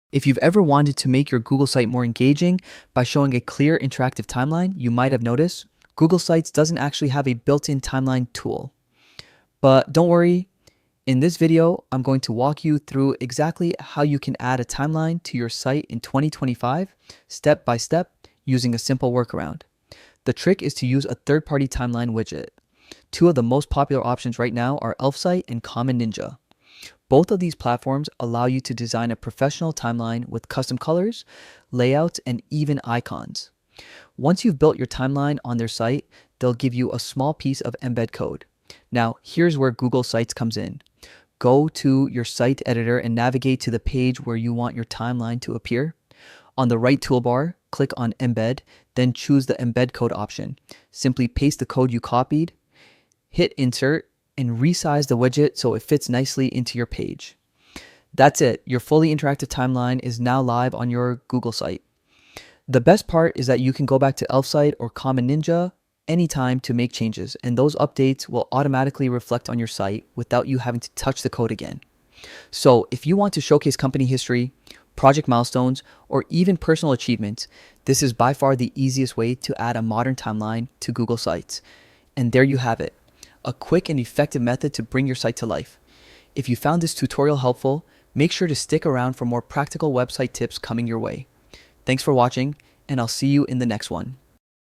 If you've ever wanted to make your Google site more engaging by showing a clear interactive timeline, you might have noticed Google Sites doesn't actually have a built-in timeline tool. But don't worry, in this video, I'm going to walk you through exactly how you can add a timeline to your site in 2025, step by step, using a simple workaround. The trick is to use a third-party timeline widget. Two of the most popular options right now are Elfsight and Common Ninja. Both of these platforms allow you to design a professional timeline with custom colors, layouts, and even icons. Once you've built your timeline on their site, they'll give you a small piece of embed code. Now, here's where Google Sites comes in. Go to your site editor and navigate to the page where you want your timeline to appear. On the right toolbar, click on Embed, then choose the Embed Code option. Simply paste the code you copied, hit Insert, and resize the widget so it fits nicely into your page. That's it. Your fully interactive timeline is now live on your Google site. The best part is that you can go back to Elfsight or Common Ninja anytime to make changes, and those updates will automatically reflect on your site without you having to touch the code again. So if you want to showcase company history, project milestones, or even personal achievements, this is by far the easiest way to add a modern timeline to Google Sites. And there you have it. A quick and effective method to bring your site to life. If you found this tutorial helpful, make sure to stick around for more practical website tips coming your way. Thanks for watching, and I'll see you in the next one.